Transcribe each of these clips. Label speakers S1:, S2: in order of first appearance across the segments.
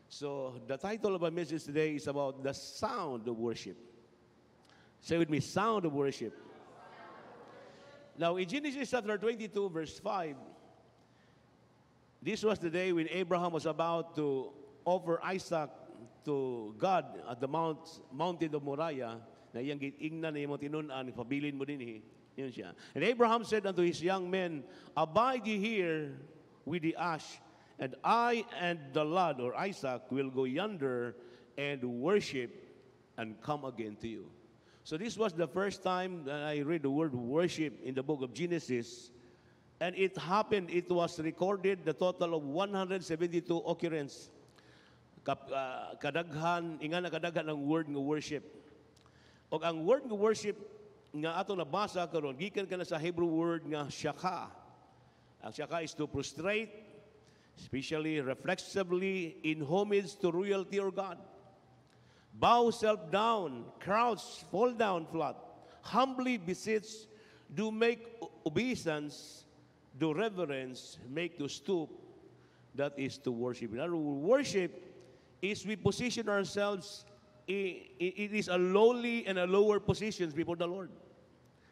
S1: So the title of my message today is about the sound of worship. Say with me, sound of worship. Now in Genesis chapter 22, verse 5, this was the day when Abraham was about to offer Isaac to God at the mountain of Moriah. Na iyang ingnan na iyong tinunan, pabilin mo din yun siya. And Abraham said unto his young men, abide ye here with the ash, and I and the lad, or Isaac, will go yonder and worship and come again to you. So this was the first time that I read the word worship in the book of Genesis. And it happened, it was recorded, the total of 172 occurrence. Kadaghan, inga na kadaghan ang word ng worship. O ang word ng worship nga ato nabasa karon gikan kana sa Hebrew word nga shaka. Ang shaka is to prostrate, especially reflexively in homage to royalty or God. Bow self down, crouch, fall down flat, humbly beseech, do make obeisance, do reverence, make to stoop. That is to worship. In other words, worship is we position ourselves. It is a lowly and a lower positions before the Lord.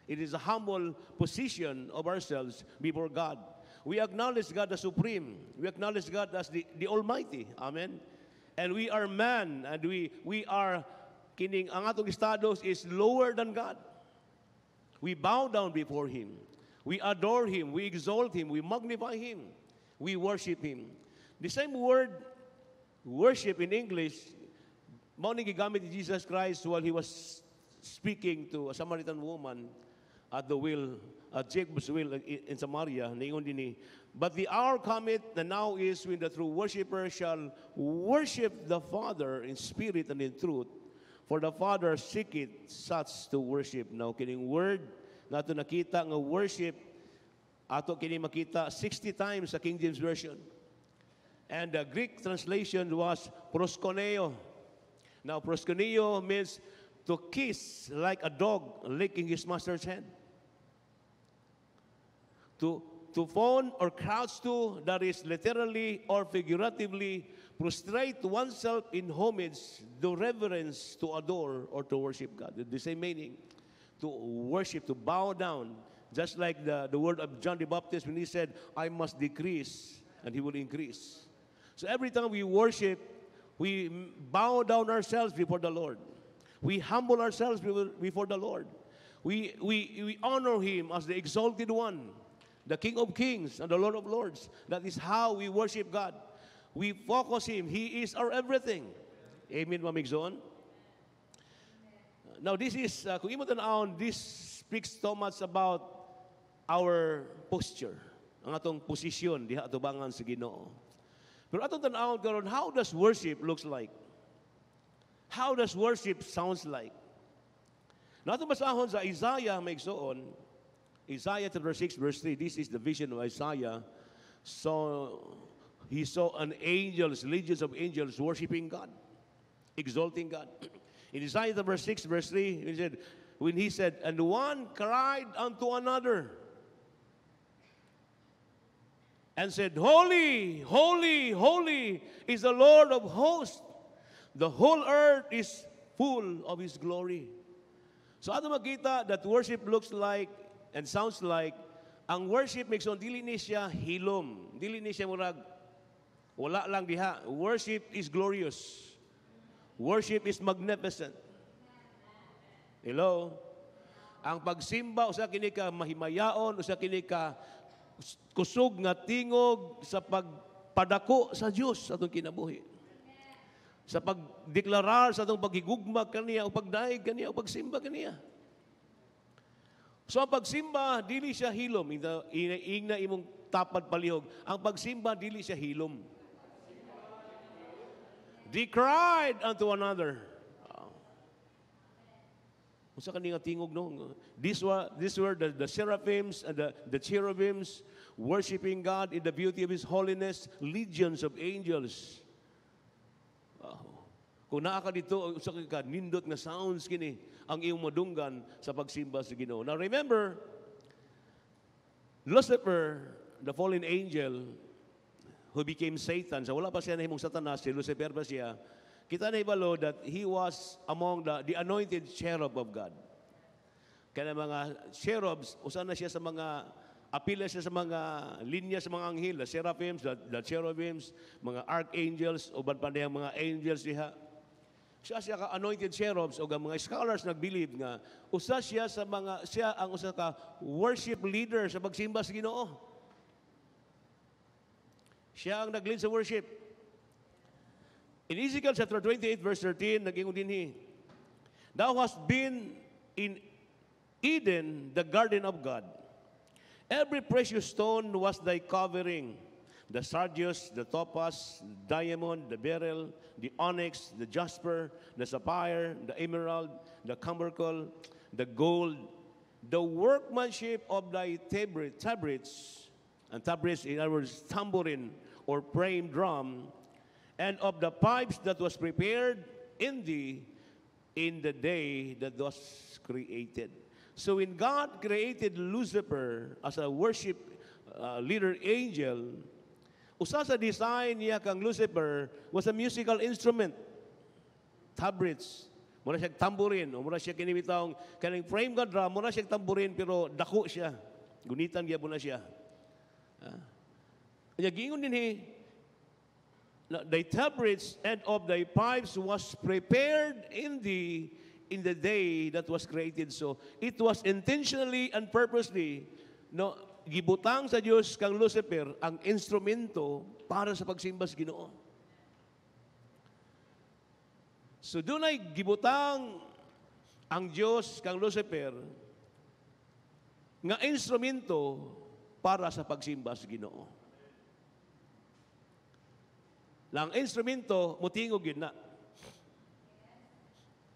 S1: It is a humble position of ourselves before God. We acknowledge God as supreme. We acknowledge God as the Almighty. Amen. And we are man, and we are kining ang atong estados is lower than God. We bow down before Him. We adore Him. We exalt Him. We magnify Him. We worship Him. The same word, worship in English, mao ni gigamit ni Jesus Christ while He was speaking to a Samaritan woman at the well, at Jacob's well in Samaria. Ningon din but the hour cometh, and now is, when the true worshiper shall worship the Father in spirit and in truth. For the Father seeketh such to worship. Now, kining word na ito nakita nga worship, ato kining makita 60 times sa King James Version. And the Greek translation was proskuneo. Now, proskuneo means to kiss like a dog licking his master's hand. To fawn or crouch to, that is literally or figuratively prostrate oneself in homage, do reverence, to adore, or to worship God. The same meaning. To worship, to bow down. Just like the word of John the Baptist when he said, I must decrease and He will increase. So every time we worship, we bow down ourselves before the Lord. We humble ourselves before the Lord. We honor Him as the exalted one, the King of Kings and the Lord of Lords. That is how we worship God. We focus Him. He is our everything. Amen, mamigzoon. Now this is, kung imo tan-awon, this speaks so much about our posture, ang atong posisyon diha atubangan sa Ginoo. Pero atong tan-awon karon, how does worship looks like? How does worship sounds like? Now atong basahon sa Isaiah maigsoon, Isaiah chapter 6 verse 3, this is the vision of Isaiah. So he saw legions of angels worshiping God, exalting God. In Isaiah chapter 6 verse 3, when he said, and one cried unto another and said, holy, holy, holy is the Lord of hosts. The whole earth is full of His glory. So ato makita that worship looks like and sounds like, ang worship makes on dili ni siya hilom, dili ni siya murag wala lang diha. Worship is glorious. Worship is magnificent. Hello? Ang pagsimba usa kini ka mahimayaon, usa kini ka kusog nga tingog sa pagpadako sa Dios atong kinabuhi. Sa pagdeklarar sa atong paghigugma kaniya o pagdaig kaniya o pagsimba kaniya. So ang pagsimba, dili siya hilom. Ingna imong tapad palihog. Ang pagsimba, dili siya hilom. They cried unto another. Usa ka nga tingog no? These were the seraphims and the cherubims worshiping God in the beauty of His holiness, legions of angels. Kung naa ka dito, usa ka nindot nga sounds kini ang iyong madunggan sa pagsimba sa Ginoo. Now remember, Lucifer, the fallen angel, who became Satan. So wala pa siya nahimong Satanas, si Lucifer pa siya. Kita na ibalo that he was among the anointed cherub of God. Kaya mga cherubs, usan na siya sa mga, apila siya sa mga linya sa mga anghel, the seraphims, the cherubims, mga archangels, o pa niyang mga angels siya. Siya ka anointed cherubs, o mga scholars nag-believe nga, usa siya sa mga, siya ang usa ka worship leader sa pagsimba sa Ginoo. Siya ang nag-lead sa worship. In Ezekiel chapter 28, verse 13, nag-ingon din Thou hast been in Eden, the garden of God. Every precious stone was thy covering. The sardius, the topaz, the diamond, the beryl, the onyx, the jasper, the sapphire, the emerald, the carbuncle, the gold, the workmanship of thy tabrets, and tabrets, in other words, tambourine or praying drum, and of the pipes that was prepared in thee in the day that was created. So when God created Lucifer as a worship leader angel, usa sa design niya kang Lucifer was a musical instrument. Tabrets. Muna siya tambourine. O muna siya kinibitang kaning frame ka drum, muna siya tambourine pero dako siya. Gunitan niya muna siya. Kaya gingon din the tabrets and of thy pipes was prepared in the day that was created. So, it was intentionally and purposely, gibutang sa Diyos kang Lucifer ang instrumento para sa pagsimba sa Ginoo. So, doon ay gibutang ang Diyos kang Lucifer nga instrumento para sa pagsimba sa Ginoo. Lang instrumento, mutingog yun na.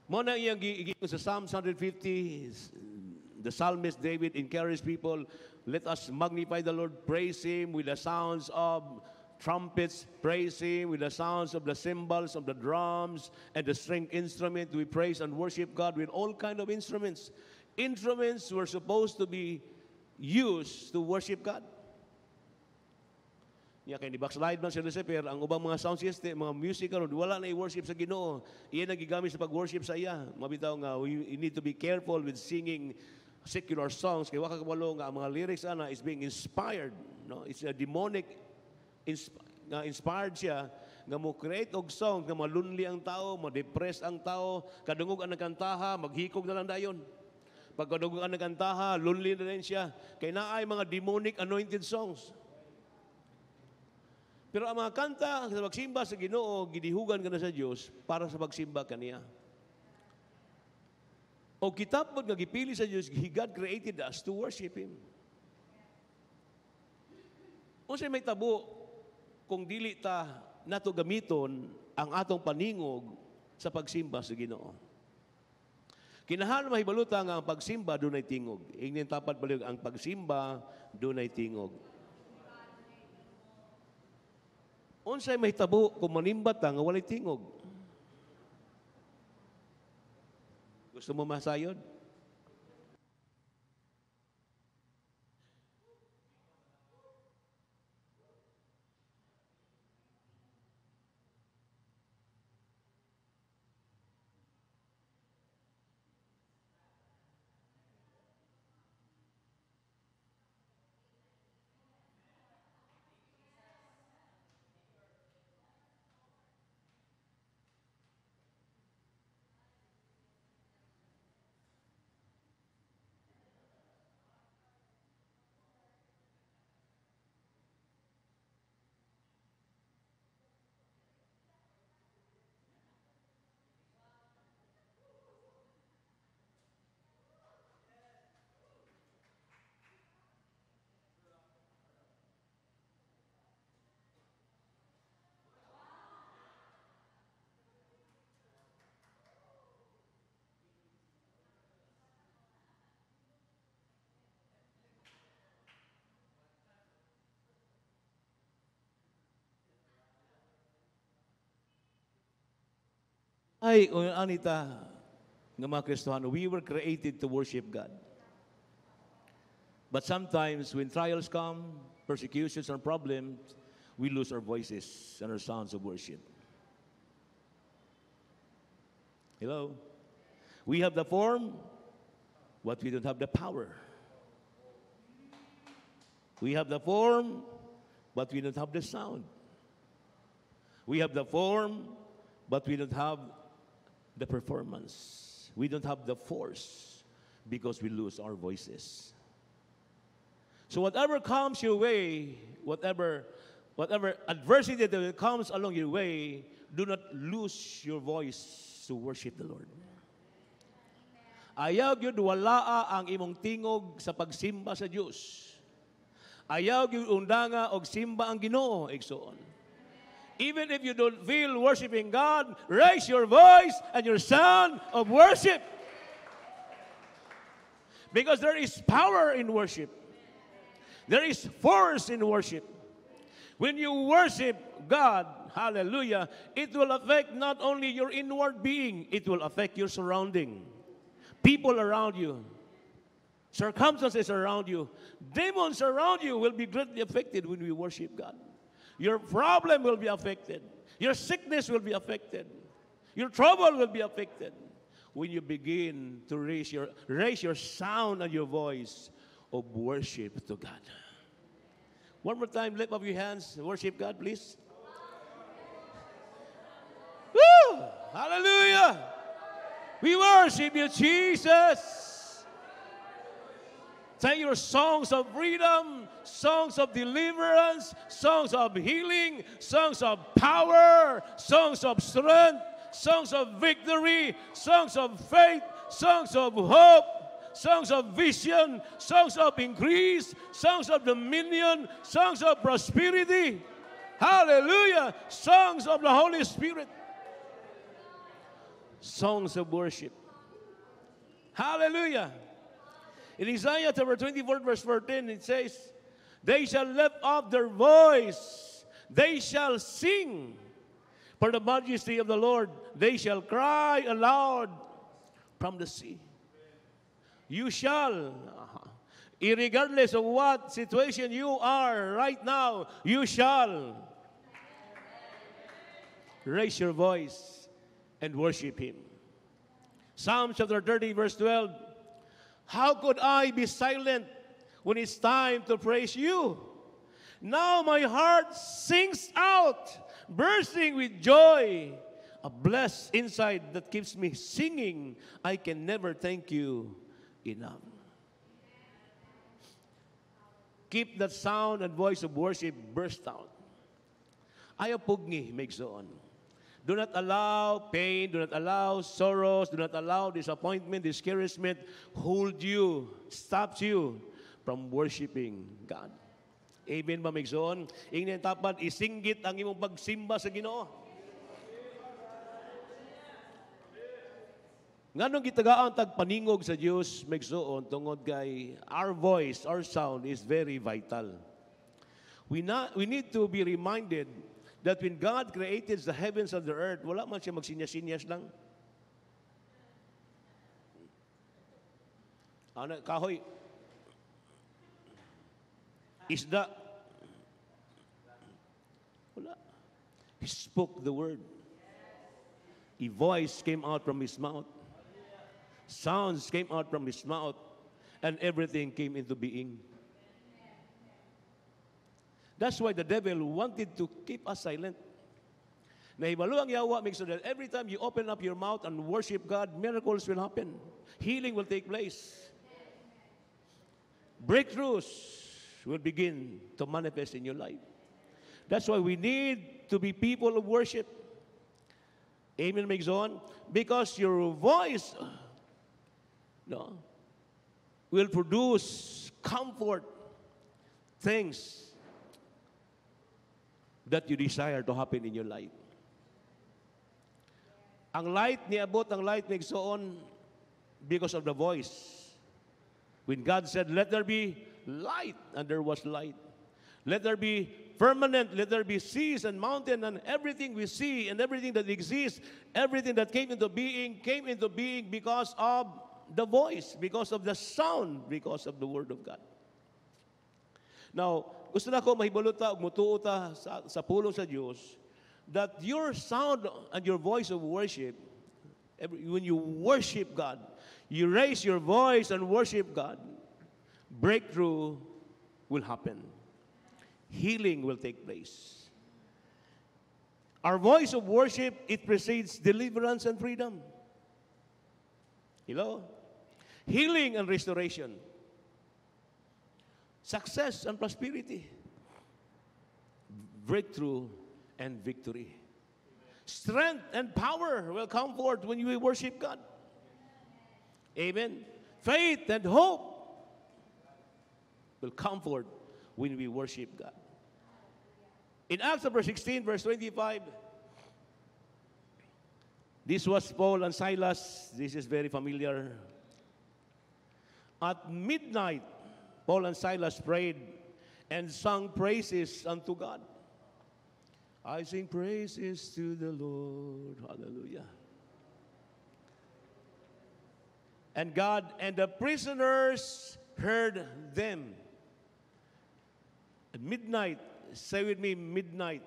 S1: Muna iyang giging sa Psalm 150, the psalmist David encouraged people, let us magnify the Lord, praise Him with the sounds of trumpets, praise Him with the sounds of the cymbals, of the drums, and the string instrument. We praise and worship God with all kind of instruments. Instruments were supposed to be used to worship God. Kaya kay ni-backslide man si Lucifer, ang ubang mga sound system, mga musical, wala na i-worship sa Ginoo. Iyan nagigamit sa pag-worship sa iya. Mabitaw nga, we need to be careful with singing secular songs. Kaya waka kamalo nga, ang mga lyrics ana is being inspired. No? It's a demonic, inspired siya, nga mo create og song, nga malunli ang tao, ma-depress ang tao, kadungog ang nagkantaha, maghikog na lang dayon. Pag kadungog ang nagkantaha, lonely na rin siya. Kaya naay mga demonic anointed songs. Pero ang mga kanta sa pagsimba sa Ginoo, gidihugan ka na sa Diyos para sa pagsimba kaniya. O kitab mo nga gipili sa Diyos, God created us to worship Him. O siya may tabo, kung dili ta nato gamiton ang atong paningog sa pagsimba sa Ginoo. Kinahanglan mahibaluta nga ang pagsimba dunay tingog. Ingnin tapat baliw ang pagsimba dunay tingog. Unsay mahitabo kung manimbat nga walay tingog? Gusto mo masayod? Ay, anita ng mga Kristiyano, we were created to worship God. But sometimes when trials come, persecutions and problems, we lose our voices and our sounds of worship. Hello? We have the form, but we don't have the power. We have the form, but we don't have the sound. We have the form, but we don't have the performance. We don't have the force because we lose our voices. So whatever comes your way, whatever adversity that comes along your way, do not lose your voice to worship the Lord. Ayaw gyud walaa ang imong tingog sa pagsimba sa Dios. Ayaw gyud undanga og simba ang Ginoo, igsoon. Even if you don't feel worshiping God, raise your voice and your sound of worship. Because there is power in worship. There is force in worship. When you worship God, hallelujah, it will affect not only your inward being, it will affect your surrounding. People around you, circumstances around you, demons around you will be greatly affected when we worship God. Your problem will be affected. Your sickness will be affected. Your trouble will be affected when you begin to raise your sound and your voice of worship to God. One more time, lift up your hands, worship God, please. Woo! Hallelujah! We worship you, Jesus. Sing your songs of freedom, songs of deliverance, songs of healing, songs of power, songs of strength, songs of victory, songs of faith, songs of hope, songs of vision, songs of increase, songs of dominion, songs of prosperity. Hallelujah! Songs of the Holy Spirit. Songs of worship. Hallelujah! In Isaiah chapter 24, verse 14, it says, they shall lift up their voice, they shall sing for the majesty of the Lord, they shall cry aloud from the sea. You shall, irregardless of what situation you are right now, you shall raise your voice and worship Him. Psalm chapter 30, verse 12, how could I be silent when it's time to praise you? Now my heart sings out, bursting with joy, a blessed inside that keeps me singing. I can never thank you enough. Keep that sound and voice of worship burst out. Ayaw pugni, megsoon. Do not allow pain, do not allow sorrows, do not allow disappointment, discouragement hold you, stops you from worshiping God. Amen ba, megsoon? Ingnan tapat, isinggit ang imong pagsimba sa Ginoo. Nganong gitagaan tagpaningog sa Dios, megsoon, tungod kay our voice, our sound is very vital. We need to be reminded that when God created the heavens and the earth, wala man siya magsinyas-sinyas lang. Ano, kahoy, isda, wala. He spoke the word. A voice came out from His mouth. Sounds came out from His mouth. And everything came into being. That's why the devil wanted to keep us silent. Nahibalo ang yawa makes so that every time you open up your mouth and worship God, miracles will happen. Healing will take place. Breakthroughs will begin to manifest in your life. That's why we need to be people of worship. Amen, makes on. Because your voice will produce comfort, things that you desire to happen in your life. Ang light, niabot ang light, nagsoon because of the voice. When God said, let there be light, and there was light. Let there be firmament, let there be seas and mountain, and everything we see and everything that exists, everything that came into being because of the voice, because of the sound, because of the Word of God. Now, gusto na ko mahibaluta ug mutuo ta sa pulong sa Dios that your sound and your voice of worship, when you worship God, you raise your voice and worship God, breakthrough will happen. Healing will take place. Our voice of worship, it precedes deliverance and freedom. Hello? Healing and restoration. Success and prosperity. Breakthrough and victory. Strength and power will come forth when you worship God. Amen. Faith and hope will come forth when we worship God. In Acts chapter 16, verse 25, this was Paul and Silas. This is very familiar. At midnight, Paul and Silas prayed and sung praises unto God. I sing praises to the Lord. Hallelujah. And God and the prisoners heard them. At midnight, say with me, midnight.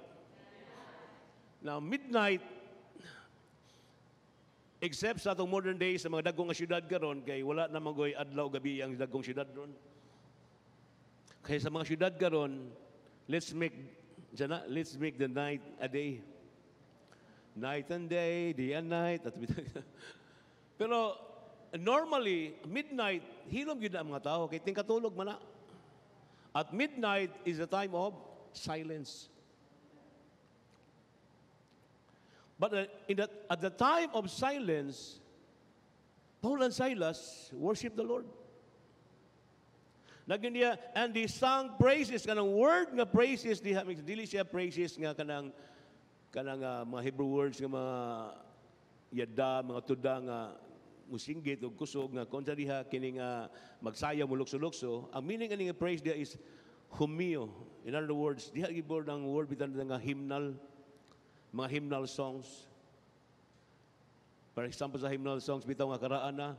S1: Now, midnight, except sa atong modern days, sa mga dagong nga syudad karon kay wala na magoy adlaw gabi ang dagong syudad ron. Kaya sa mga syudad karon, let's make the night a day. Night and day and night. Pero normally, midnight, hilom yun ang mga tao. Kaya tingkatulog man na. At midnight is a time of silence. But at the time of silence, Paul and Silas worship the Lord. Naging niya, and they sang praises, kanang word nga praises, dili siya praises nga kanang mga Hebrew words nga mga yada, mga tuda nga musinggit o kusog nga konsa diha kini nga magsaya mo lukso-lukso. Ang meaning ani nga praise dia is humio. In other words, diha gibord ang word bitan nga hymnal, mga hymnal songs. For example, sa hymnal songs bitaw nga karaan na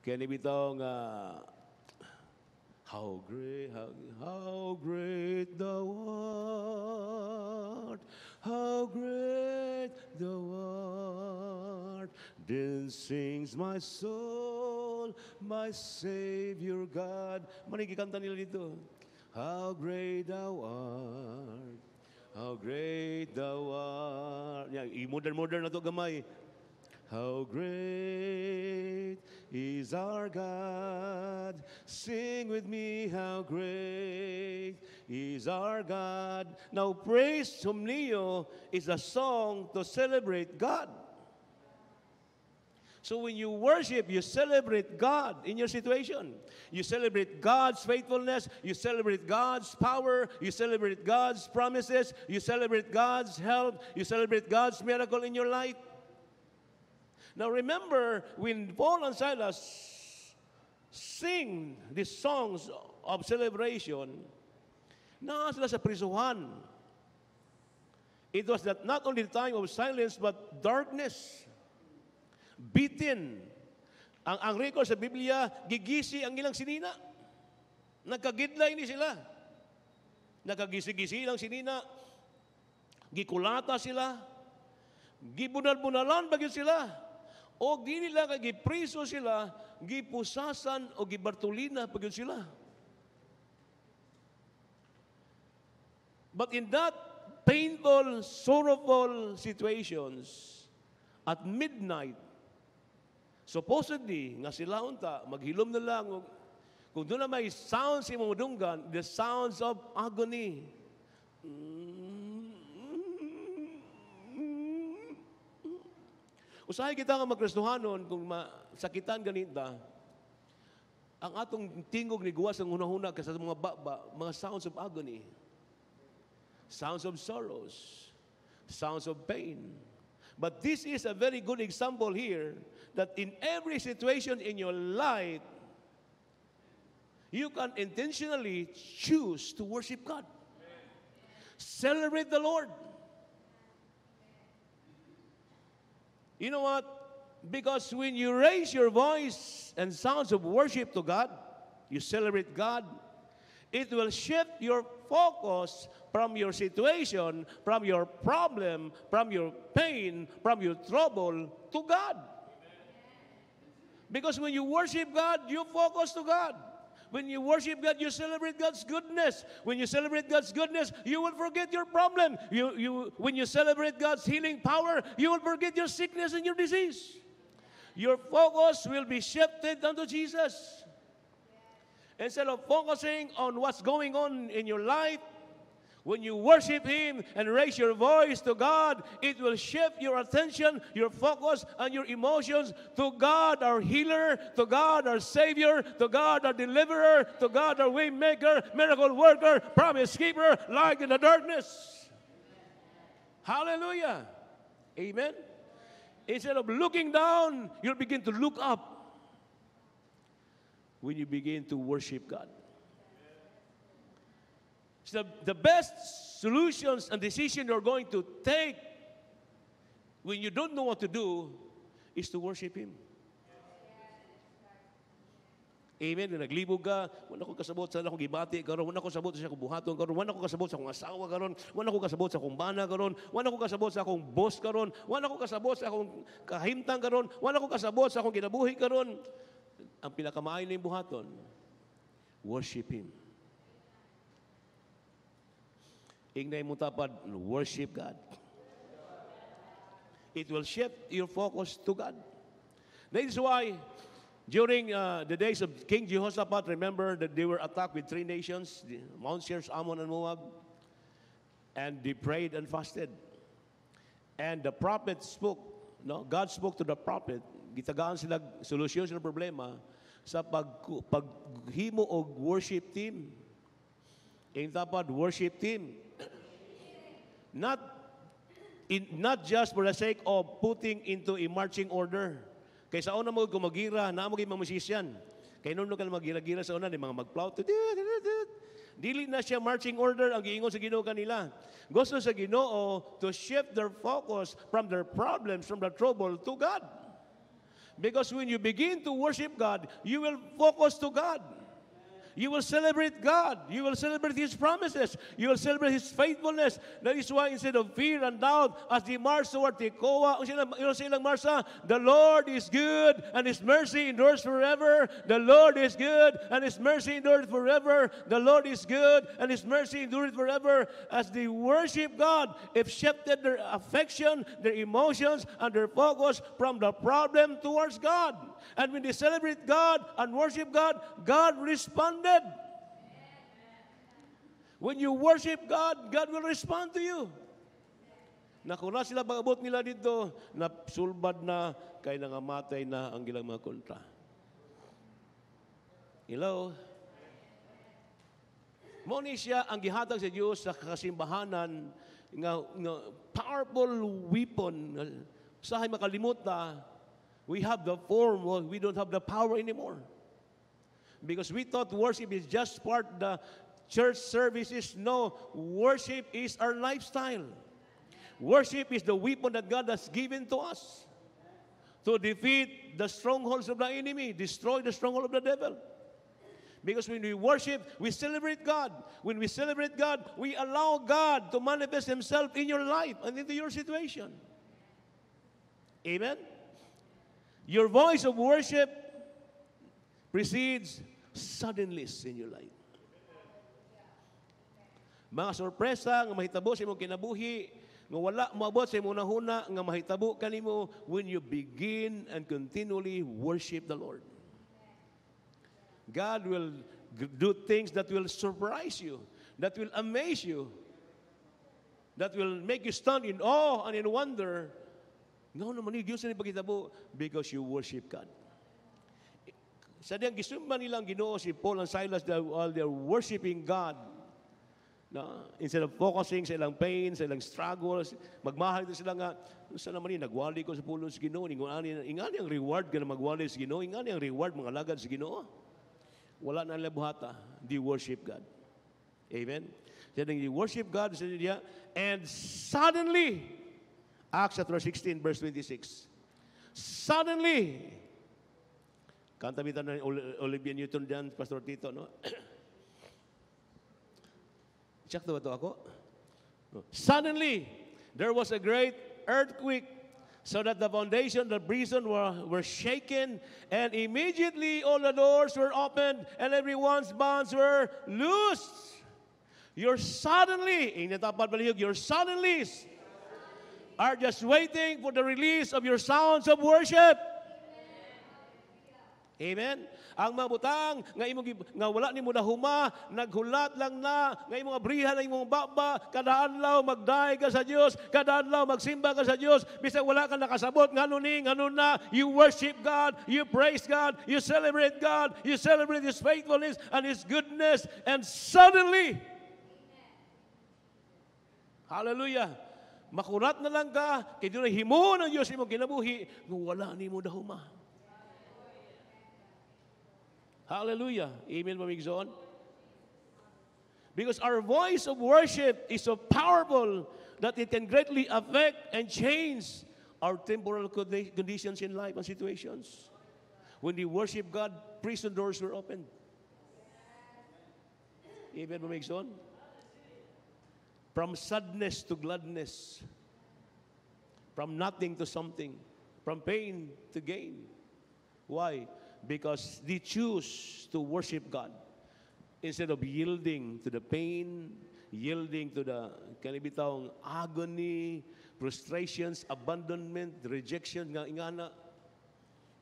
S1: kani bitaw nga how great thou art, how great thou art. Then sings my soul, my Savior God. Manigikanta nila dito. How great thou art, how great thou art. Yan, modern na to gamay. How great is our God. Sing with me, how great is our God. Now, praise Humnio is a song to celebrate God. So when you worship, you celebrate God in your situation. You celebrate God's faithfulness. You celebrate God's power. You celebrate God's promises. You celebrate God's help. You celebrate God's miracle in your life. Now remember, when Paul and Silas sing these songs of celebration, na sila sa prisuhan. It was not only the time of silence, but darkness. Beaten. Ang record sa Biblia, gigisi ang ilang sinina. Nagkagidlay ni sila. Nagkagisi-gisi lang sinina. Gikulata sila. Gibunal-bunalan bagyo sila. O di nila kay gipriso sila, gipusasan o gibartolina pagyon sila. But in that painful, sorrowful situations, at midnight, supposedly, nga sila unta, maghilom na lang, kung doon na may sounds sa imong dunggan, the sounds of agony. Usahay kita nga magkristohanon kung sakitan ganita, ang atong tingog ni guwas ang hunahuna kasi sa mga mga sounds of agony, sounds of sorrows, sounds of pain. But this is a very good example here that in every situation in your life, you can intentionally choose to worship God. Celebrate the Lord. You know what? Because when you raise your voice and sounds of worship to God, you celebrate God, it will shift your focus from your situation, from your problem, from your pain, from your trouble to God. Because when you worship God, you focus to God. When you worship God, you celebrate God's goodness. When you celebrate God's goodness, you will forget your problem. When you celebrate God's healing power, you will forget your sickness and your disease. Your focus will be shifted unto Jesus. Instead of focusing on what's going on in your life, when you worship Him and raise your voice to God, it will shift your attention, your focus, and your emotions to God, our healer, to God, our Savior, to God, our deliverer, to God, our way maker, miracle worker, promise keeper, light in the darkness. Hallelujah. Amen. Instead of looking down, you'll begin to look up when you begin to worship God. So the best solutions and decisions you're going to take when you don't know what to do is to worship Him. Amen. Kung naglibog ka, wala ko kasabot sa akong gibati karon, wala ko kasabot sa akong buhaton karon, wala ko kasabot sa akong asawa karon, wala ko kasabot sa akong bana karon, wala ko kasabot sa akong boss karon, wala ko kasabot sa akong kahimtang karon, wala ko kasabot sa akong kinabuhi karon. Ang pinakamaayo na buhaton, worship Him. Ingnay mo tapad, worship God. It will shift your focus to God. That is why, during the days of King Jehoshaphat, remember that they were attacked with 3 nations, Mount Seir, Ammon, and Moab, and they prayed and fasted. And the prophet spoke, no? God spoke to the prophet, gitagaan sila solusyon sa problema sa paghimo og worship team. Ang tapad worship team. Not just for the sake of putting into a marching order. Kaya sa una mo gumagira, na mo mga musician. Kaya noon ka magira-gira sa una, mga mag-flout. Dili na siya marching order ang giingon sa Ginoo kanila. Gusto sa Ginoo to shift their focus from their problems, from their trouble to God. Because when you begin to worship God, you will focus to God. You will celebrate God. You will celebrate His promises. You will celebrate His faithfulness. That is why instead of fear and doubt, as they march toward Tekoa, silang marsa, the Lord is good and His mercy endures forever. The Lord is good and His mercy endures forever. The Lord is good and His mercy endures forever. As they worship God, it shifted their affection, their emotions, and their focus from the problem towards God. And when they celebrate God and worship God, God responded. When you worship God, God will respond to you. Nakuna sila pag-abot nila dito, na sulbad na, kay nangamatay na ang ilang mga kontra. Hello? Muna siya ang gihatag sa Diyos sa kasimbahanan nga powerful weapon. Sahay makalimot na, we have the form, we don't have the power anymore. Because we thought worship is just part of the church services. No, worship is our lifestyle. Worship is the weapon that God has given to us to defeat the strongholds of the enemy, destroy the stronghold of the devil. Because when we worship, we celebrate God. When we celebrate God, we allow God to manifest Himself in your life and into your situation. Amen? Your voice of worship precedes suddenlies in your life. Mga sorpresa nga mahitabo sa imong kinabuhi, nga wala moabot sa imong nahuna, nga mahitabo kanimo when you begin and continually worship the Lord. God will do things that will surprise you, that will amaze you, that will make you stand in awe and in wonder. No, naman yung Diyos na ipagkitabo because you worship God. Sa diyang gisumba nilang Ginoo si Paul and Silas while they're worshiping God, instead of focusing sa ilang pain, sa ilang struggles, magmahal ito sila nga, saan naman nagwali ko sa pulong sa Ginoo, ingani ang reward ka na magwali sa Ginoo, ingani ang reward mga lagad sa Ginoo. Wala na nila buhata, they worship God. Amen? Sa diyang worship God, sa diya, and suddenly, Acts chapter 16, verse 26, suddenly, kanta bitan na Olivia Newton dyan, Pastor Tito, no? Check to ako? Suddenly, there was a great earthquake, so that the foundation of the prison were shaken, and immediately all the doors were opened, and everyone's bonds were loosed. Your suddenly, your suddenlies are just waiting for the release of your sounds of worship. Amen. Ang mga butang nga wala nimo nahuma, naghulat lang na, nga imong abrihan ang imong baba, kada adlaw magdaay ka sa Dios, kada adlaw magsimba ka sa Dios, bisag wala ka nakasabot ngano na, you worship God, you praise God, you celebrate God, you celebrate His faithfulness and His goodness, and suddenly, hallelujah, makurat na lang ka, kay doon himo ng Diyos imong kinabuhi, nga wala nimo dahuma. Hallelujah. Amen, mamigsoon. Because our voice of worship is so powerful that it can greatly affect and change our temporal conditions in life and situations. When we worship God, prison doors were opened. Amen, mamigsoon. From sadness to gladness. From nothing to something. From pain to gain. Why? Because they choose to worship God instead of yielding to the pain, yielding to the kanibitawng agony, frustrations, abandonment, rejection nga ingana.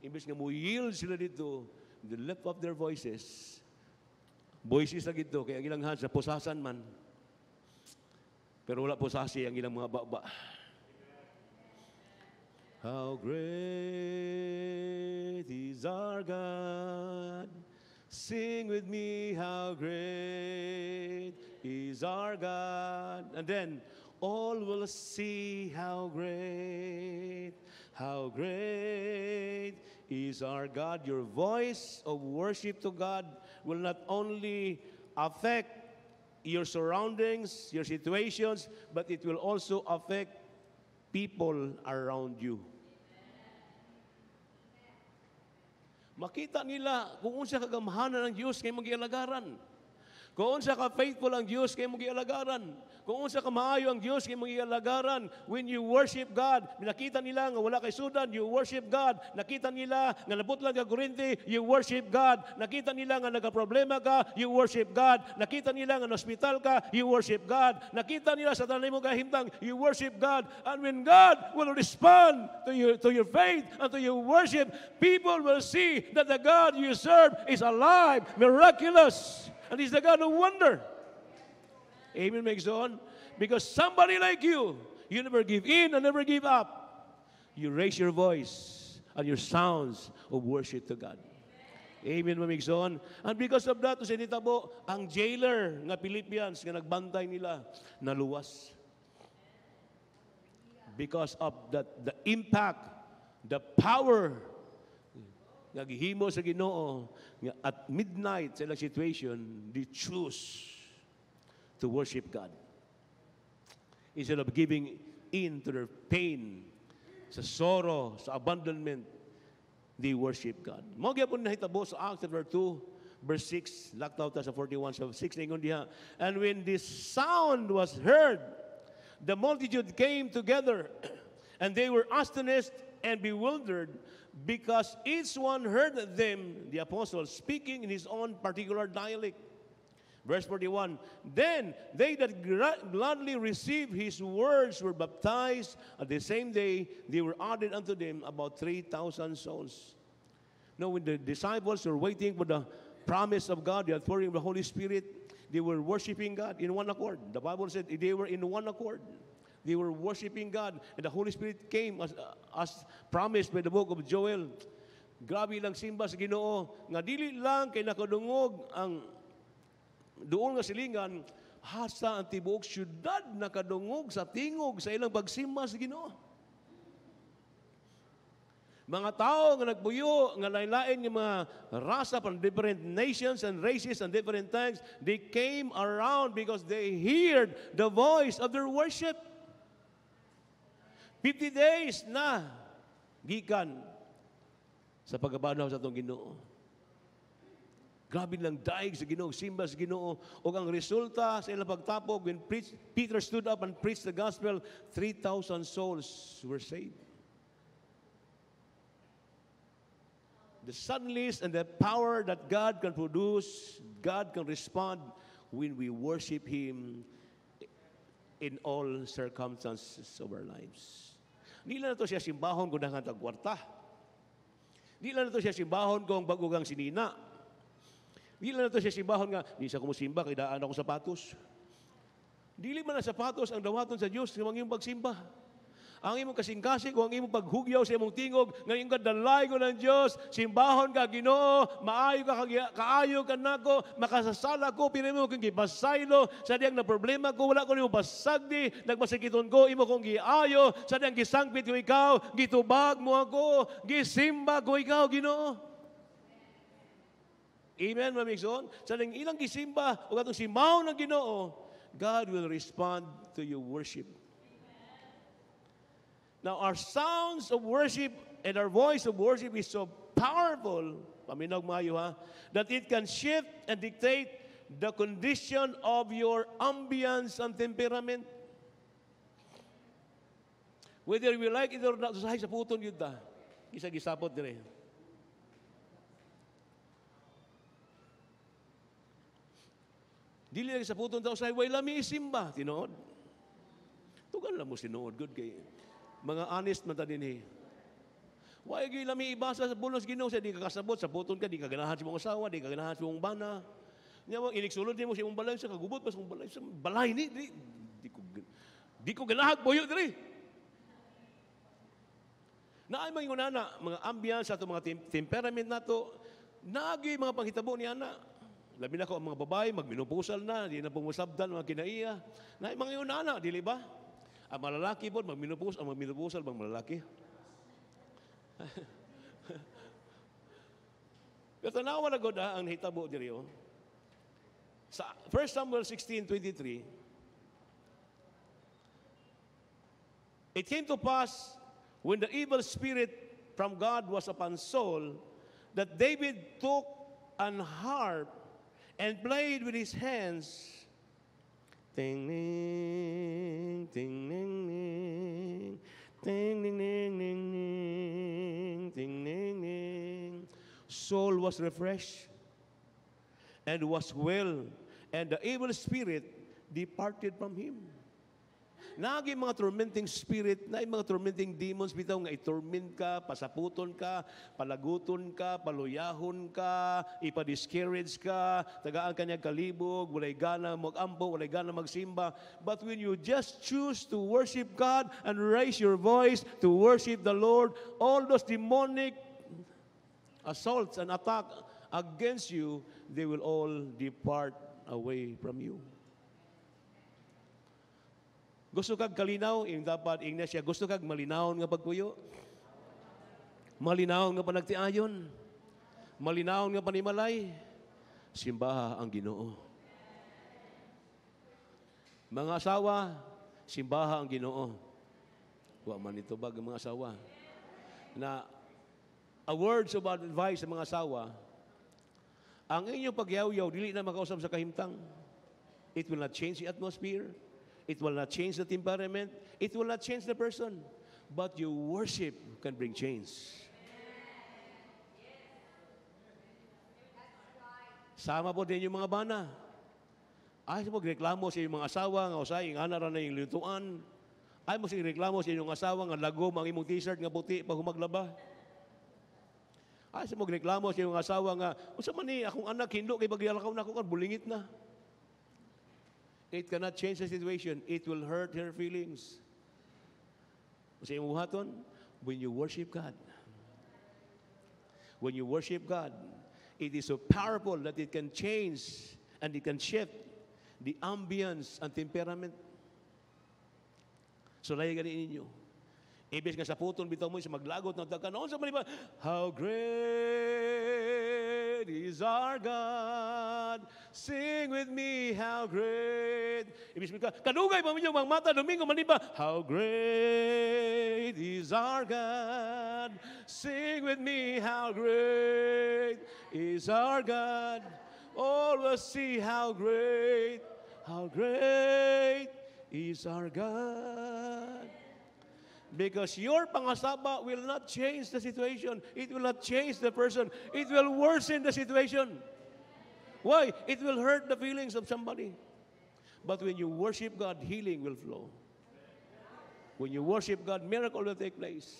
S1: Imbes nga mo yield sila dito, they lift up their voices. Voices na gito, kaya ang ilang hands, pusasan man. Pero wala pusasi ang ilang mga baba. How great is our God. Sing with me, how great is our God. And then, all will see how great is our God. Your voice of worship to God will not only affect your surroundings, your situations, but it will also affect people around you. Makita nila kung unsa kagamahanan ng Diyos kay magialagaran. Kung unsa ka faithful ang Diyos kay magialagaran. Kung unsa ka maayo ang Diyos kay magialagaran. When you worship God, nakita nila nga wala kay sudan, you worship God. Nakita nila nga nabut lang ka kuryente, you worship God. Nakita nila nga nagaproblema ka, you worship God. Nakita nila nga hospital ka, you worship God. Nakita nila sa tanay mo kahimtang, you worship God. And when God will respond to your faith and to your worship, people will see that the God you serve is alive, miraculous, and He's the God of wonder. Amen, makes on. Because somebody like you never give in and never give up. You raise your voice and your sounds of worship to God. Amen, makes on. And because of that, sa nitabo, ang jailer nga Philippians nga nagbantay nila, naluwas. Because of the impact, the power nga gihimo sa Ginoo nga at midnight sa ilang situation, they choose to worship God. Instead of giving in to their pain, sa sorrow, sa abandonment, they worship God. Mao gyapon nahitabo sa Acts chapter 2, verse 6, laktaw ta sa 41, so 6 ningon diha. And when this sound was heard, the multitude came together, and they were astonished and bewildered, because each one heard them, the apostles, speaking in his own particular dialect. Verse 41, then they that gladly received his words were baptized. At the same day, they were added unto them about 3,000 souls. Now, when the disciples were waiting for the promise of God, the outpouring of the Holy Spirit, they were worshiping God in one accord. The Bible said they were in one accord. They were worshiping God, and the Holy Spirit came as promised by the book of Joel. Grabe lang simba sa Ginoo, nga dili lang kay nakadungog ang doon nga silingan, hasta ang tibuok syudad nakadungog sa tingog sa ilang pagsimba sa Ginoo. Mga tao nga nagbuyo, nga lain-lain yung mga rasa from different nations and races and different times, they came around because they heard the voice of their worship. 50 days na gikan sa pagabanaw sa atong Ginoo. Grabe lang daig sa Ginoo, simba sa Ginoo. O ang resulta sa ilang pagtapog, when Peter stood up and preached the gospel, 3,000 souls were saved. The suddenlies and the power that God can produce, God can respond when we worship Him in all circumstances of our lives. Di lang na ito siya simbahon kung nangang tagwarta. Di lang na ito siya simbahon kung bagugang sinina. Di lang na ito siya simbahon nga, di sa kumusimba, kaya daan ako sapatos. Dili man ang sapatos ang dawaton sa Diyos ng iyong pagsimba. Ang imong kasing-kasing o ang imong paghugyaw sa imong tingog, ngayon ka dalay ko ng Diyos, simbahon ka, Ginoo, maayo ka, kaayo ka nako, makasasala ko, pinimo kong gipasaylo, sa diyang na problema ko, wala ko nimo pasagdi, nagmasikiton ko, imo kong giayo, sa diyang gisangpit ko ikaw, gitubag mo ako, gisimba ko ikaw, Ginoo. Amen, mamigson? Sa diyang ilang gisimba, o katong simaw ng Ginoo, God will respond to your worship. Now, our sounds of worship and our voice of worship is so powerful, paminaw maayo ha, that it can shift and dictate the condition of your ambience and temperament. Whether we like it or not, usahay sa puton yun ta. Isa-gisapot dire. Dili lagi sa puton ta, usahay, way lami isimba, tinood. Tugan lang mo sinuod, good kay mga honest man ta dinhi. Why gyud lami ibasa sa bulos Ginoo sa di ka kasabot sa puton ka, di ka ganahan sa imong asawa, di ka ganahan sa imong bana. Nya mo iniksulod nimo sa imong balay sa kagubot pas imong balay sa balay ni di ko ganahan boyo diri. Naay mga nana, mga ambience ato mga temperament nato, nagi mga panghitabo ni ana. Labi na ko ang mga babae magminupusal na, di na pumusabdan mga kinaiya. Naay mga yun nana, dili ba? Ang malalaki po, magminupusal bang malalaki? Katanawa na God ang hitabo diri oh. Sa 1 Samuel 16:23, it came to pass when the evil spirit from God was upon Saul that David took an harp and played with his hands. Ting ning, ting ning ning, ting ning ning ning ning, ting ning ning. Saul was refreshed and was well, and the evil spirit departed from him. Nagi mga tormenting spirit, na mga tormenting demons bitaw nga i-torment ka, pasaputon ka, palaguton ka, paluyahon ka, ipa-discourage ka, tagaan kanyang kalibog, walay gana mag-ampo, walay gana magsimba. But when you just choose to worship God and raise your voice to worship the Lord, all those demonic assaults and attack against you, they will all depart away from you. Gusto kag kalinaw, yung dapat ingna siya, gusto kag malinaw nga pagpuyo. Malinaw nga panagtiayon. Malinaw nga panimalay. Simbaha ang Ginoo. Mga asawa, simbaha ang Ginoo. Wa man ito bag mga asawa. Na a words of advice sa mga asawa, ang inyong pagyaw-yaw, dili na makausap sa kahimtang. It will not change the atmosphere. It will not change the temperament. It will not change the person. But your worship can bring change. Sama po din yung mga bana. Ay mo reklamo sa iyong mga asawa nga usay nga ana ra na yung lutuan. Ay mo sing reklamo sa iyong asawa nga lagom ang imong t-shirt nga puti pag humaglaba. Ay mo reklamo sa iyong asawa nga unsa man ni akong anak hindo kay bagyalakaw na ako kan bulingit na. It cannot change the situation. It will hurt her feelings. Sa iyong buhaton, when you worship God, it is so powerful that it can change and it can shift the ambience and temperament. So, lahi ganin ninyo. Ibig nga sa puton, bitaw mo, sa maglagot ng tagkanoon sa maniba, how great is our God. Sing with me, how great. Ibig ka, kanugay pa mo yung mga mata, Domingo maniba, how great is our God. Sing with me, how great is our God. Always see how great is our God. Because your pangasaba will not change the situation. It will not change the person. It will worsen the situation. Why? It will hurt the feelings of somebody. But when you worship God, healing will flow. When you worship God, miracle will take place.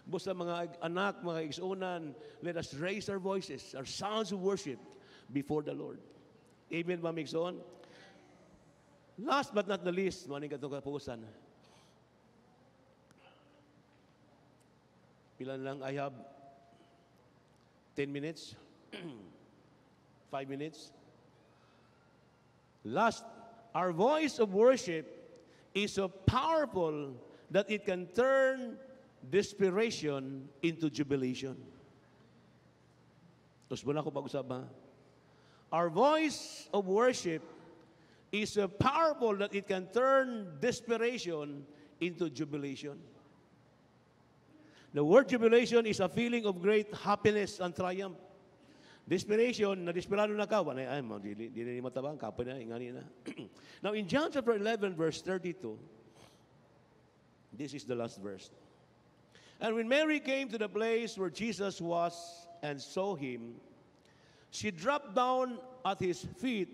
S1: Basta mga anak, mga igsunan, let us raise our voices, our sounds of worship before the Lord. Amen ba, migsoon? Last but not the least, maning katong kapusan. Pilan lang, I have 10 minutes, 5 minutes. Last, our voice of worship is so powerful that it can turn desperation into jubilation. Tapos muna ko pag-usap ha. Our voice of worship is so powerful that it can turn desperation into jubilation. The word jubilation is a feeling of great happiness and triumph. Desperation, na-desperado na ka, di matabang, kapo na, ingani na. Now, in John chapter 11, verse 32, this is the last verse. And when Mary came to the place where Jesus was and saw him, she dropped down at his feet,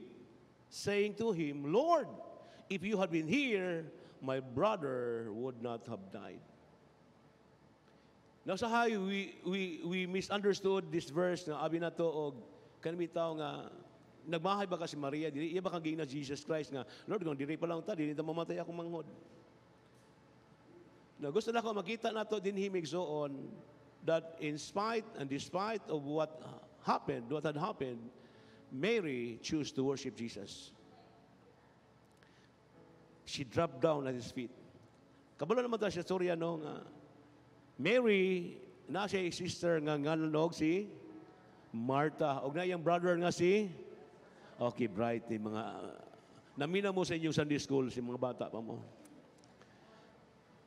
S1: saying to him, Lord, if you had been here, my brother would not have died. Now sa hay, we misunderstood this verse na abi na to og kanimi tao nga nagmahay ba ka si Maria dili iya ba kang gina Jesus Christ nga Lord kung diri pa lang ta dili ta mamatay akong manghod. Now gusto na ko makita nato din himigsoon that in spite and despite of what had happened, Mary chose to worship Jesus. She dropped down at his feet. Kabalo naman ta siya storya no nga Mary, na siya sister nga nganog si Martha. O na yung brother nga si, okay, bright, mga, namina mo sa inyong Sunday school, si mga bata pa mo.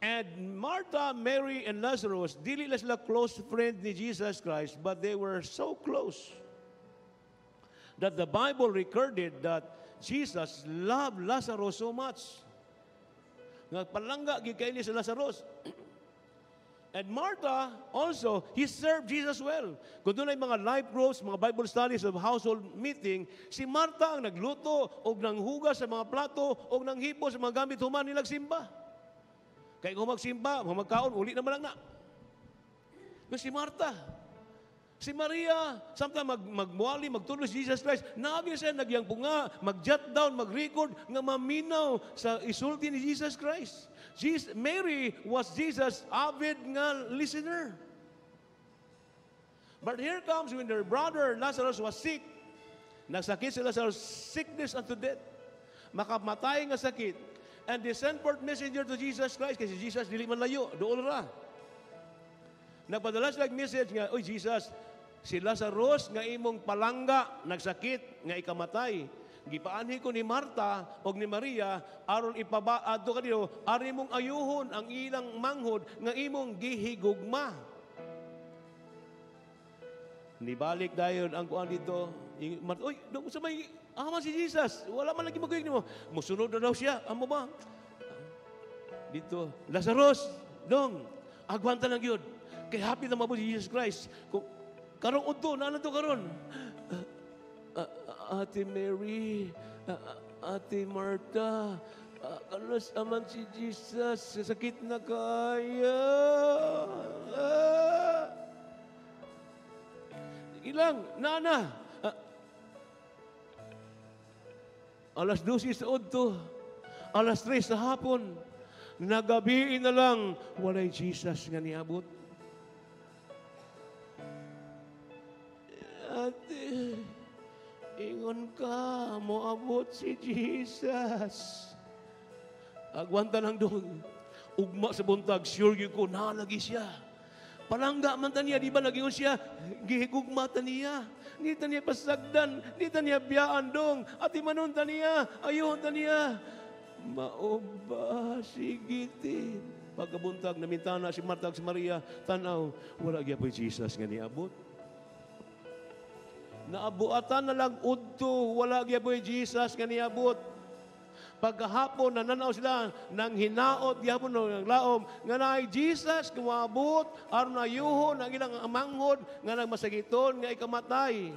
S1: And Martha, Mary, and Lazarus, dili lang sila close friend ni Jesus Christ, but they were so close that the Bible recorded that Jesus loved Lazarus so much. Nga palangga, gikain niya si Lazarus. And Martha also, he served Jesus well. Kung doon ay mga life groups, mga Bible studies of household meeting, si Martha ang nagluto o nanghugas sa mga plato o nanghipo sa mga gamit human nilang simba. Kaya kung magsimba, magkaon, uli naman lang na. Pero si Martha, si Maria, samtang magmuali, magtulos Jesus Christ, nabi siya nagyang punga, mag-jot down, mag-record, nga maminaw sa isulti ni Jesus Christ. Mary was Jesus' avid nga listener. But here comes when their brother Lazarus was sick. Nagsakit si Lazarus, sickness unto death. Makamatay nga sakit. And they sent forth messenger to Jesus Christ kasi Jesus dili man layo, dool ra. Nagpadala sila message nga, oy Jesus, si Lazarus nga imong palangga, nagsakit, nga ikamatay. Gipaanhi ko ni Marta o ni Maria aron ipabaadto kaniyo ari mong ayuhon ang ilang manghod nga imong gihigugma. Nibalik dayon ang kuan dito. Oy, sa may ama si Jesus. Wala man lagi maguyog nimo. Musunod na daw siya. Amo ba? Dito, Lazarus, dong, agwanta lang yun. Kay happy na mabuti si Jesus Christ. Karong udto, naano to karon? Ate Mary, Ate Martha, kalos aman si Jesus, sakit na kaya. Ilang, nana. Alas 12 sa udto, alas 3 sa hapon, nagabiin na lang, walay Jesus nga niabot. Ate, ingon ka, moabot si Jesus. Agwanta lang doon. Ugma sa buntag, sure yun ko, nalagi siya. Palangga man taniya, di ba nagingon siya? Gihigugma taniya. Di taniya pasagdan, di taniya biyaan dong. At imanon taniya, ayun taniya. Maoba, sigitin. Pagkabuntag, namintana si Martha si Maria, tanaw, wala gyapon Jesus nga niabot. Naabuatan na lang udto, wala gyapon Jesus nga niabot. Pagkahapon nananaw sila nang hinaot gyapon ng laom nga naay Jesus kumabot aron ayuhon ang ilang manghod nga nagmasagiton nga ikamatay.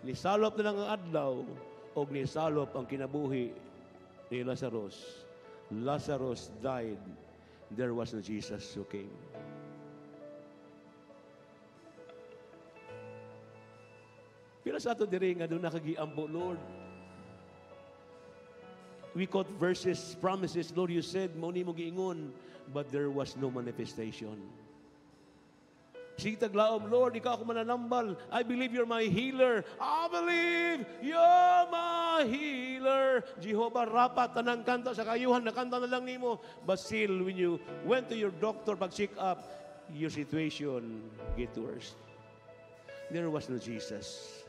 S1: Nisalop na lang ang adlaw o nisalop ang kinabuhi ni Lazarus. Lazarus died. There was no Jesus who came. Pila sa ato diri nga doon nakagiampo, Lord. We quote verses, promises, Lord, you said, mauni mo giingon, but there was no manifestation. Sige taglaom, Lord, ikaw ako mananambal. I believe you're my healer. I believe you're my healer. Jehovah Rapha, tanang kanta sa kayuhan, nakanta na lang nimo. But still, when you went to your doctor, pag-check up, your situation get worse. There was no Jesus.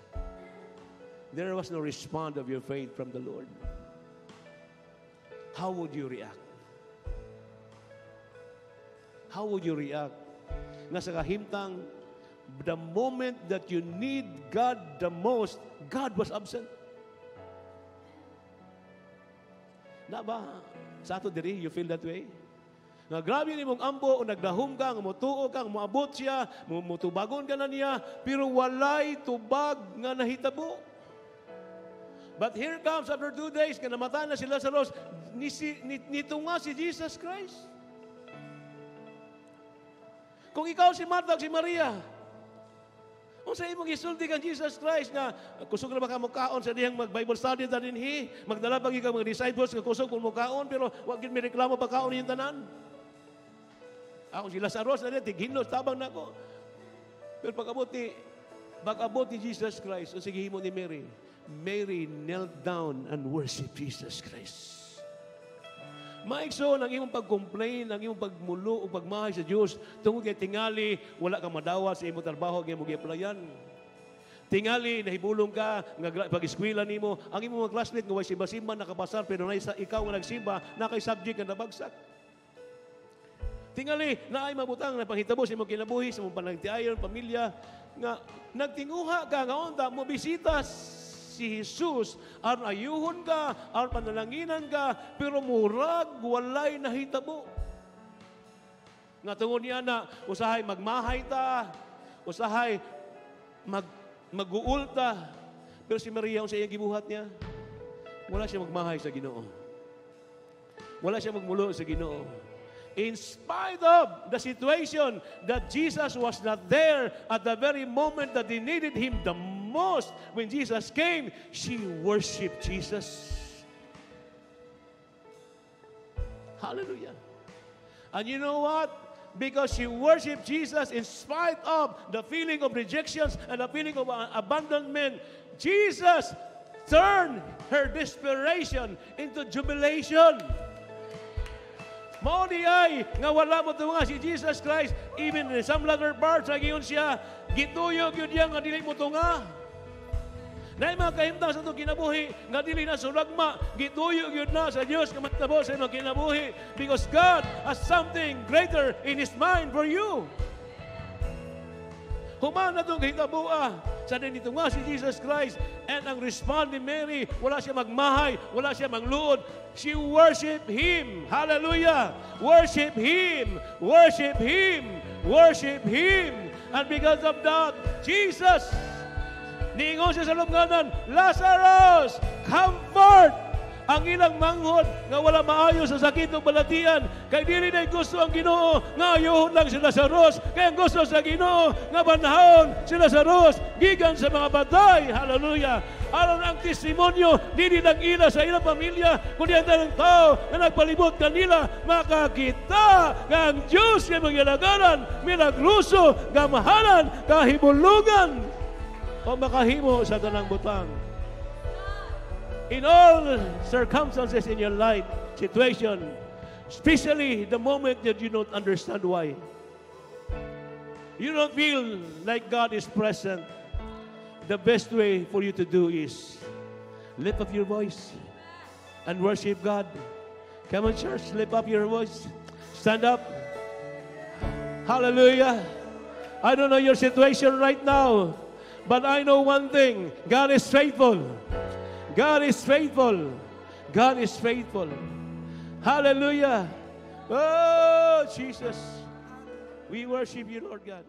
S1: There was no response of your faith from the Lord. How would you react? How would you react? Nga sa kahimtang, the moment that you need God the most, God was absent. Na ba? Sa ato diri, you feel that way? Nga grabe ni mong ambo, o nagdahom ka, mutuo ka, muabot siya, mutubagon ka na niya, pero walay tubag nga nahitabo. But here comes after 2 days, nga namatay na si Lazarus, nito nga si Jesus Christ. Kung ikaw si Martha si Maria, kung sa imong isulti kang Jesus Christ nga kusog na baka mukaon sa diyang mag-Bible study na dinhi, magdala pag ikaw mga disciples nga kusog kung mukaon, pero wag gid mi reklamo pagkaon yung tanan. Ako si Lazarus na tighinos tabang nako. Pero pag-abot ni Jesus Christ, o sige himo ni Mary, Mary knelt down and worshiped Jesus Christ. Maigso ang imong pag-complain, ang imong pagmulo o pagmahay sa Diyos, tungkol kay tingali, wala kang madawa sa imong trabaho, ang imong gi-applyan. Tingali, nahibulong ka, pag-eskwela nimo, ang imong mga classmate, nga way simba-simba, nakapasar, pero na ikaw nga nagsimba, nakay-subject nga nabagsak. Tingali, naay mabutang, napahitabo sa imong kinabuhi, sa imong panagtiayon, pamilya, nga nagtinguha ka, nga onda, mo bisitas si Jesus, aron ayuhon ka, aron panalanginan ka, pero murag, walay nahitabo. Nga tungod niya na, usahay magmahay ta, usahay mag-uul ta, pero si Maria, sa iyang gibuhat niya, wala siya magmahay sa Ginoo. Wala siya magmulo sa Ginoo. In spite of the situation that Jesus was not there at the very moment that they needed Him the most, when Jesus came, she worshiped Jesus. Hallelujah. And you know what? Because she worshiped Jesus in spite of the feeling of rejections and the feeling of abandonment, Jesus turned her desperation into jubilation. Mao di ay nga wala mo tunga si Jesus Christ, even in some latter parts nagiyon siya gituyog yun diya nga dili mo tunga. Dahil mga kahimtang sa itong kinabuhi nga dili na sulagma, gituyog yun na sa Diyos nga matabo sa imong kinabuhi, because God has something greater in His mind for you. Human na itong hitabua sa dinito nga si Jesus Christ, and ang respond ni Mary, wala siya magmahay, wala siya mangluod. She worship Him. Hallelujah! Worship Him! Worship Him! Worship Him! And because of that, Jesus, niingon siya sa lubnganan, Lazarus, come forth! Ang ilang manghod nga wala maayo sa sakit o balatian, kay dili na gusto ang Ginoo nga ayohon lang si Lazarus, kay ang gusto sa Ginoo nga banahon si Lazarus gikan sa mga batay. Hallelujah! Aron ang testimonyo dili lang ila sa ilang pamilya, kundi ang tanang tao na nagpalibot kanila makakita nga ang Diyos nga magyalagaran, milagruso, gamahalan, kahibulugan o makahimo sa tanang butang. In all circumstances in your life, situation, especially the moment that you don't understand why. You don't feel like God is present. The best way for you to do is lift up your voice and worship God. Come on, church, lift up your voice. Stand up. Hallelujah. I don't know your situation right now, But I know one thing, God is faithful. God is faithful. God is faithful. Hallelujah. Oh, Jesus. We worship you, Lord God.